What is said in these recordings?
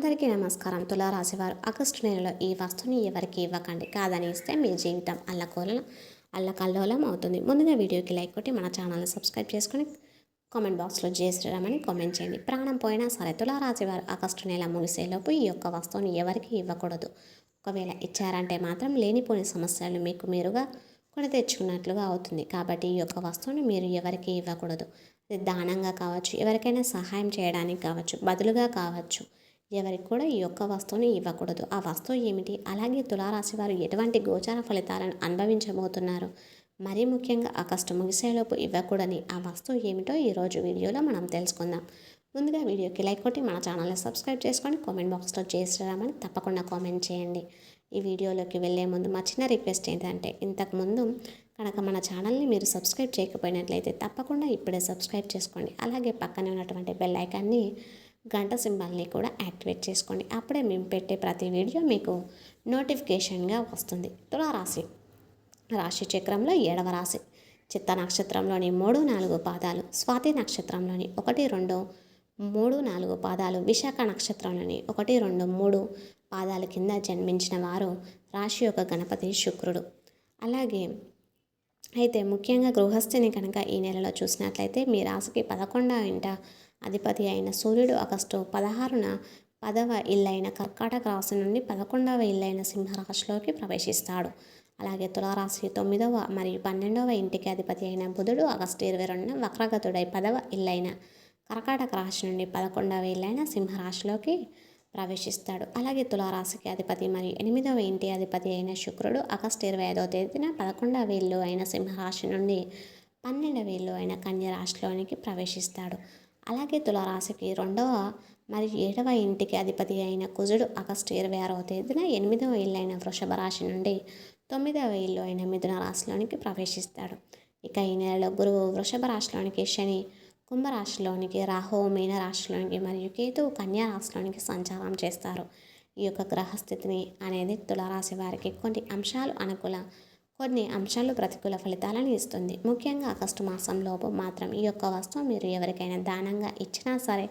అందరికీ నమస్కారం. తులారాశివారు ఆగస్టు నెలలో ఈ వస్తువుని ఎవరికి ఇవ్వకండి. కాదని ఇస్తే మీ జీవితం అల్లకల్లోలం అవుతుంది. ముందుగా వీడియోకి లైక్ కొట్టి మన ఛానల్ని సబ్స్క్రైబ్ చేసుకొని కామెంట్ బాక్స్లో జై శ్రీరామ్ అని కామెంట్ చేయండి. ప్రాణం పోయినా సరే తులారాశివారు ఆగస్టు నెల ముగిసేలోపు ఈ యొక్క వస్తువుని ఎవరికి ఇవ్వకూడదు. ఒకవేళ ఇచ్చారంటే మాత్రం లేనిపోని సమస్యలను మీకు మీరుగా కొని తెచ్చుకున్నట్లుగా అవుతుంది. కాబట్టి ఈ యొక్క వస్తువుని మీరు ఎవరికి ఇవ్వకూడదు. అది దానంగా కావచ్చు, ఎవరికైనా సహాయం చేయడానికి కావచ్చు, బదులుగా కావచ్చు, ఎవరికి కూడా ఈ యొక్క వస్తువుని ఇవ్వకూడదు. ఆ వస్తువు ఏమిటి, అలాగే తులారాశి వారు ఎటువంటి గోచార ఫలితాలను అనుభవించబోతున్నారు, మరీ ముఖ్యంగా ఆగస్టు ముగిసేలోపు ఇవ్వకూడని ఆ వస్తువు ఏమిటో ఈరోజు వీడియోలో మనం తెలుసుకుందాం. ముందుగా వీడియోకి లైక్ కొట్టి మన ఛానల్ని సబ్స్క్రైబ్ చేసుకొని కామెంట్ బాక్స్లో చేసిరామని తప్పకుండా కామెంట్ చేయండి. ఈ వీడియోలోకి వెళ్ళే ముందు మా చిన్న రిక్వెస్ట్ ఏంటంటే, ఇంతకుముందు కనుక మన ఛానల్ని మీరు సబ్స్క్రైబ్ చేయకపోయినట్లయితే తప్పకుండా ఇప్పుడే సబ్స్క్రైబ్ చేసుకోండి. అలాగే పక్కనే ఉన్నటువంటి బెల్ ఐకాన్ని, గంట సింబల్ని కూడా యాక్టివేట్ చేసుకోండి. అప్పుడే మేము పెట్టే ప్రతి వీడియో మీకు నోటిఫికేషన్గా వస్తుంది. రాశి చక్రంలో 7వ రాశి చిత్త నక్షత్రంలోని 3, 4 పాదాలు, స్వాతి నక్షత్రంలోని 1, 2, 3, 4 పాదాలు, విశాఖ నక్షత్రంలోని 1, 2, 3 పాదాల కింద జన్మించిన వారు రాశి యొక్క గణపతి శుక్రుడు. అలాగే అయితే ముఖ్యంగా గృహస్థిని కనుక ఈ నెలలో చూసినట్లయితే మీ రాశికి 11వ ఇంట అధిపతి అయిన సూర్యుడు ఆగస్టు 16న 10వ ఇల్లైన కర్కాటక రాశి నుండి 11వ ఇల్లైన సింహరాశిలోకి ప్రవేశిస్తాడు. అలాగే తులారాశి 9వ మరియు 12వ ఇంటికి అధిపతి అయిన బుధుడు ఆగస్టు 22న వక్రగతుడై 10వ ఇల్లైన కర్కాటక రాశి నుండి 11వ ఇల్లైన సింహరాశిలోకి ప్రవేశిస్తాడు. అలాగే తులారాశికి అధిపతి మరియు 8వ ఇంటి అధిపతి అయిన శుక్రుడు ఆగస్టు 25వ తేదీన 11వ ఇల్లు అయిన సింహరాశి నుండి 12వ ఇల్లు అయిన కన్య రాశిలోనికి ప్రవేశిస్తాడు. అలాగే తులారాశికి 2వ మరియు 7వ ఇంటికి అధిపతి అయిన కుజుడు ఆగస్టు 26వ తేదీన 8వ ఇల్లు అయిన వృషభ రాశి నుండి 9వ ఇల్లు అయిన మిథున రాశిలోనికి ప్రవేశిస్తాడు. ఇక ఈ నెలలో గురువు వృషభ రాశిలోనికి, శని కుంభరాశిలోనికి, రాహువు మీన రాశిలోనికి మరియు కేతువు కన్యా రాశిలోనికి సంచారం చేస్తారు. ఈ యొక్క గ్రహస్థితిని అనేది తులారాశి వారికి కొన్ని అంశాలు అనుకూల, కొన్ని అంశాలు ప్రతికూల ఫలితాలను ఇస్తుంది. ముఖ్యంగా ఆగస్టు మాసంలోపు మాత్రం ఈ యొక్క వస్తువు మీరు ఎవరికైనా దానంగా ఇచ్చినా సరే,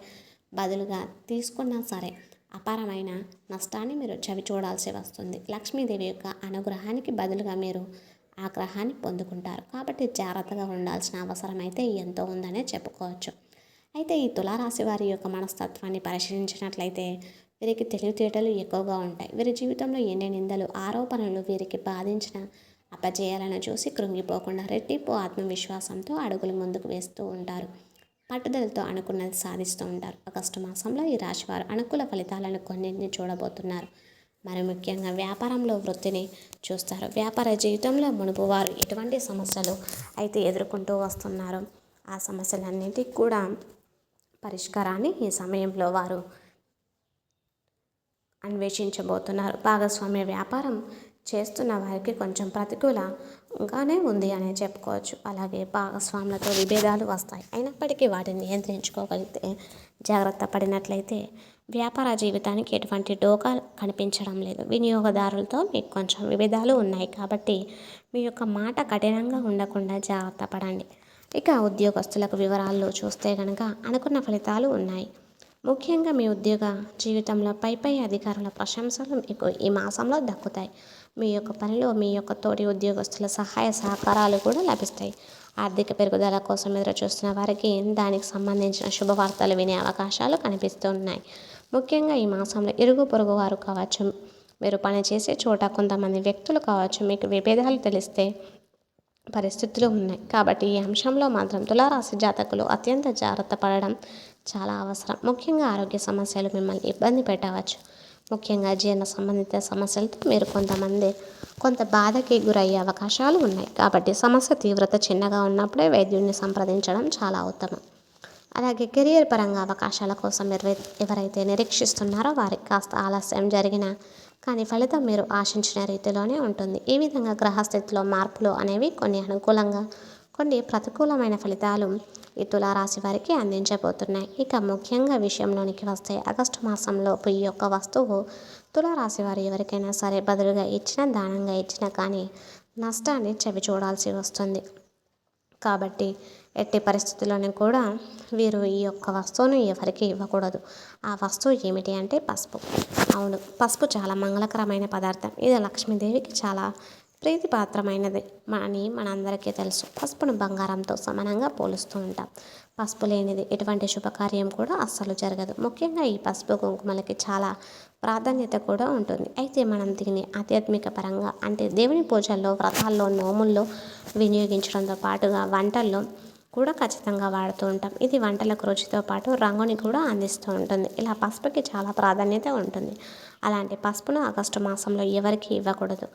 బదులుగా తీసుకున్నా సరే అపారమైన నష్టాన్ని మీరు చవి చూడాల్సి వస్తుంది. లక్ష్మీదేవి యొక్క అనుగ్రహానికి బదులుగా మీరు ఆగ్రహాన్ని పొందుకుంటారు. కాబట్టి జాగ్రత్తగా ఉండాల్సిన అవసరం అయితే ఎంతో ఉందనే చెప్పుకోవచ్చు. అయితే ఈ తులారాశి వారి యొక్క మనస్తత్వాన్ని పరిశీలించినట్లయితే వీరికి తెలివితేటలు ఎక్కువగా ఉంటాయి. వీరి జీవితంలో ఎన్ని నిందలు, ఆరోపణలు వీరికి బాధించిన అపజయాలను చూసి కృంగిపోకుండా రెట్టింపు ఆత్మవిశ్వాసంతో అడుగులు ముందుకు వేస్తూ ఉంటారు. పట్టుదలతో అనుకున్నది సాధిస్తూ ఉంటారు. ఆగస్టు మాసంలో ఈ రాశివారు అనుకూల ఫలితాలను కొన్నింటిని చూడబోతున్నారు. మరి ముఖ్యంగా వ్యాపారంలో వృత్తిని చూస్తారు. వ్యాపార జీవితంలో మునుపు వారు ఎటువంటి సమస్యలు అయితే ఎదుర్కొంటూ వస్తున్నారో ఆ సమస్యలన్నింటికి కూడా పరిష్కారాన్ని ఈ సమయంలో వారు అన్వేషించబోతున్నారు. భాగస్వామ్య వ్యాపారం చేస్తున్న వారికి కొంచెం ప్రతికూలంగానే ఉంది అనే చెప్పుకోవచ్చు. అలాగే భాగస్వాములతో విభేదాలు వస్తాయి. అయినప్పటికీ వాటిని నియంత్రించుకోగలిగితే, జాగ్రత్త పడినట్లయితే వ్యాపార జీవితానికి ఎటువంటి డోకా కనిపించడం లేదు. వినియోగదారులతో మీకు కొంచెం విభేదాలు ఉన్నాయి కాబట్టి మీ యొక్క మాట కఠినంగా ఉండకుండా జాగ్రత్త పడండి. ఇక ఉద్యోగస్తులకు వివరాల్లో చూస్తే కనుక అనుకున్న ఫలితాలు ఉన్నాయి. ముఖ్యంగా మీ ఉద్యోగ జీవితంలో పై అధికారుల ప్రశంసలు మీకు ఈ మాసంలో దక్కుతాయి. మీ యొక్క పనిలో మీ యొక్క తోటి ఉద్యోగస్తుల సహాయ సహకారాలు కూడా లభిస్తాయి. ఆర్థిక పెరుగుదల కోసం ఎదురు చూస్తున్న వారికి దానికి సంబంధించిన శుభవార్తలు వినే అవకాశాలు కనిపిస్తున్నాయి. ముఖ్యంగా ఈ మాసంలో ఇరుగు పొరుగు వారు కావచ్చు, మీరు పనిచేసే చోట కొంతమంది వ్యక్తులు కావచ్చు, మీకు విభేదాలు తెలిస్తే పరిస్థితులు ఉన్నాయి. కాబట్టి ఈ అంశంలో మాత్రం తులారాశి జాతకులు అత్యంత జాగ్రత్త పడడం చాలా అవసరం. ముఖ్యంగా ఆరోగ్య సమస్యలు మిమ్మల్ని ఇబ్బంది పెట్టవచ్చు. ముఖ్యంగా జీర్ణ సంబంధిత సమస్యలతో మీరు కొంత బాధకి గురయ్యే అవకాశాలు ఉన్నాయి. కాబట్టి సమస్య తీవ్రత చిన్నగా ఉన్నప్పుడే వైద్యుడిని సంప్రదించడం చాలా ఉత్తమం. అలాగే కెరియర్ పరంగా అవకాశాల కోసం ఎవరైతే నిరీక్షిస్తున్నారో వారికి కాస్త ఆలస్యం జరిగినా కానీ ఫలితం మీరు ఆశించిన రీతిలోనే ఉంటుంది. ఈ విధంగా గ్రహస్థితిలో మార్పులు అనేవి కొన్ని అనుకూలంగా, కొన్ని ప్రతికూలమైన ఫలితాలు ఈ తులారాశి వారికి అందించబోతున్నాయి. ఇక ముఖ్యంగా విషయంలోనికి వస్తే ఆగస్టు మాసంలోపు ఈ యొక్క వస్తువు తులారాశి వారు ఎవరికైనా సరే బదులుగా ఇచ్చినా, దానంగా ఇచ్చినా కానీ నష్టాన్ని చవి చూడాల్సి వస్తుంది. కాబట్టి ఎట్టి పరిస్థితుల్లోనూ కూడా వీరు ఈ యొక్క వస్తువును ఎవరికి ఇవ్వకూడదు. ఆ వస్తువు ఏమిటి అంటే పసుపు. అవును, పసుపు చాలా మంగళకరమైన పదార్థం. ఇది లక్ష్మీదేవికి చాలా ప్రీతిపాత్రమైనది అని మనందరికీ తెలుసు. పసుపును బంగారంతో సమానంగా పోలుస్తూ ఉంటాం. పసుపు లేనిది ఎటువంటి శుభకార్యం కూడా అస్సలు జరగదు. ముఖ్యంగా ఈ పసుపు కుంకుమలకి చాలా ప్రాధాన్యత కూడా ఉంటుంది. అయితే మనం దీన్ని ఆధ్యాత్మిక పరంగా అంటే దేవుని పూజల్లో, వ్రతాల్లో, నోముల్లో వినియోగించడంతో పాటుగా వంటల్లో కూడా ఖచ్చితంగా వాడుతూ ఉంటాం. ఇది వంటలకు రుచితో పాటు రంగుని కూడా అందిస్తూ ఉంటుంది. ఇలా పసుపుకి చాలా ప్రాధాన్యత ఉంటుంది. అలాంటి పసుపును ఆగస్టు మాసంలో ఎవరికి ఇవ్వకూడదు.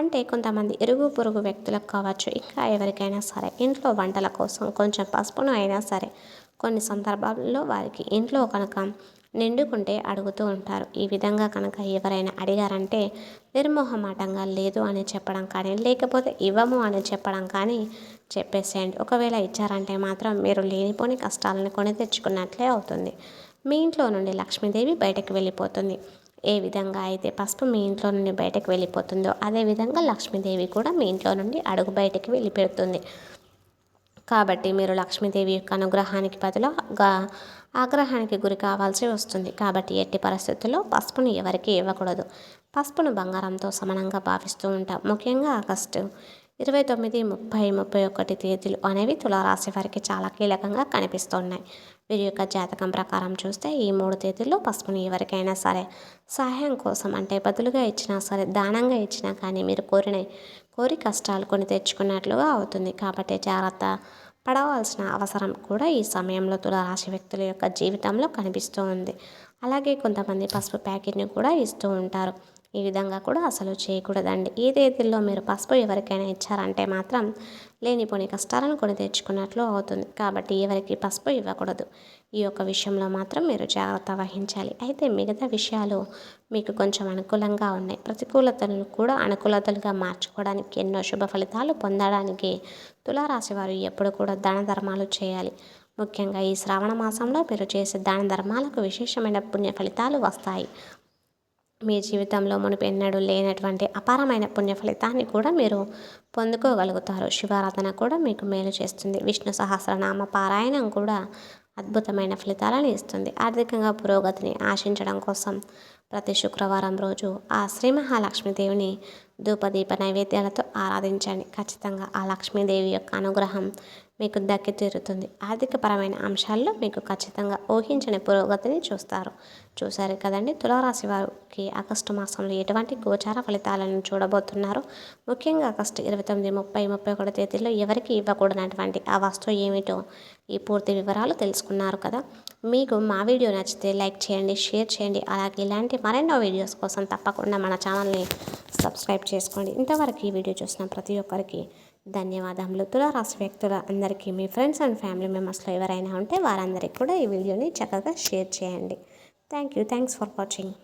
అంటే కొంతమంది ఇరుగు పొరుగు వ్యక్తులకు కావచ్చు, ఇంకా ఎవరికైనా సరే ఇంట్లో వంటల కోసం కొంచెం పసుపును అయినా సరే కొన్ని సందర్భాల్లో వారికి ఇంట్లో కనుక నిండుకుంటే అడుగుతూ ఉంటారు. ఈ విధంగా కనుక ఎవరైనా అడిగారంటే నిర్మోహమాటంగా లేదు అని చెప్పడం కానీ, లేకపోతే ఇవ్వము అని చెప్పడం కానీ చెప్పేసేయండి. ఒకవేళ ఇచ్చారంటే మాత్రం మీరు లేనిపోని కష్టాలను కొని తెచ్చుకున్నట్లే అవుతుంది. మీ ఇంట్లో నుండి లక్ష్మీదేవి బయటకు వెళ్ళిపోతుంది. ఏ విధంగా అయితే పసుపు మీ ఇంట్లో నుండి బయటకు వెళ్ళిపోతుందో అదేవిధంగా లక్ష్మీదేవి కూడా మీ ఇంట్లో నుండి అడుగు బయటకు వెళ్ళిపెడుతుంది. కాబట్టి మీరు లక్ష్మీదేవి యొక్క అనుగ్రహానికి బదులుగా ఆగ్రహానికి గురి కావాల్సి వస్తుంది. కాబట్టి ఎట్టి పరిస్థితుల్లో పసుపును ఎవరికి ఇవ్వకూడదు. పసుపును బంగారంతో సమానంగా భావిస్తూ ఉంటాం. ముఖ్యంగా ఆగస్టు 29, 30, 31 తేదీలు అనేవి తులారాశి వారికి చాలా కీలకంగా కనిపిస్తున్నాయి. వీరి యొక్క జాతకం ప్రకారం చూస్తే ఈ 3 తేదీల్లో పసుపుని ఎవరికైనా సరే సహాయం కోసం అంటే బదులుగా ఇచ్చినా సరే, దానంగా ఇచ్చినా కానీ మీరు కోరి కష్టాలు కొని తెచ్చుకున్నట్లుగా అవుతుంది. కాబట్టి జాగ్రత్త పడవలసిన అవసరం కూడా ఈ సమయంలో తులారాశి వ్యక్తుల యొక్క జీవితంలో కనిపిస్తూ ఉంది. అలాగే కొంతమంది పసుపు ప్యాకెట్ని కూడా ఇస్తూ ఉంటారు. ఈ విధంగా కూడా అసలు చేయకూడదండి. ఈ తేదీల్లో మీరు పసుపు ఎవరికైనా ఇచ్చారంటే మాత్రం లేనిపోని కష్టాలను కొని తెచ్చుకున్నట్లు అవుతుంది. కాబట్టి ఎవరికి పసుపు ఇవ్వకూడదు. ఈ యొక్క విషయంలో మాత్రం మీరు జాగ్రత్త వహించాలి. అయితే మిగతా విషయాలు మీకు కొంచెం అనుకూలంగా ఉన్నాయి. ప్రతికూలతలను కూడా అనుకూలతలుగా మార్చుకోవడానికి, ఎన్నో శుభ ఫలితాలు పొందడానికి తులారాశి వారు ఎప్పుడు కూడా దాన ధర్మాలు చేయాలి. ముఖ్యంగా ఈ శ్రావణ మాసంలో మీరు చేసే దాన ధర్మాలకు విశేషమైన పుణ్య ఫలితాలు వస్తాయి. మీ జీవితంలో మునుపెన్నడూ లేనటువంటి అపారమైన పుణ్య ఫలితాన్ని కూడా మీరు పొందుకోగలుగుతారు. శివారాధన కూడా మీకు మేలు చేస్తుంది. విష్ణు సహస్రనామ పారాయణం కూడా అద్భుతమైన ఫలితాలను ఇస్తుంది. ఆర్థికంగా పురోగతిని ఆశించడం కోసం ప్రతి శుక్రవారం రోజు ఆ శ్రీ మహాలక్ష్మీదేవిని ధూపదీప నైవేద్యాలతో ఆరాధించండి. ఖచ్చితంగా ఆ లక్ష్మీదేవి యొక్క అనుగ్రహం మీకు దక్కి తీరుతుంది. ఆర్థికపరమైన అంశాల్లో మీకు ఖచ్చితంగా ఊహించని పురోగతిని చూశారు కదండి. తులారాశి వారికి ఆగస్టు మాసంలో ఎటువంటి గోచార ఫలితాలను చూడబోతున్నారు. ముఖ్యంగా ఆగస్టు 29, 30, 31 తేదీల్లో ఎవరికి ఇవ్వకూడనటువంటి ఆ వస్తువు ఏమిటో ఈ పూర్తి వివరాలు తెలుసుకున్నారు కదా. మీకు మా వీడియో నచ్చితే లైక్ చేయండి, షేర్ చేయండి. అలాగే ఇలాంటి మరెన్నో వీడియోస్ కోసం తప్పకుండా మన ఛానల్ని సబ్స్క్రైబ్ చేసుకోండి. ఇంతవరకు ఈ వీడియో చూసిన ప్రతి ఒక్కరికి ధన్యవాదములు. తులారాశి వ్యక్తుల అందరికీ మీ ఫ్రెండ్స్ అండ్ ఫ్యామిలీ మెంబర్స్లో ఎవరైనా ఉంటే వారందరికీ కూడా ఈ వీడియోని చక్కగా షేర్ చేయండి. Thanks for watching.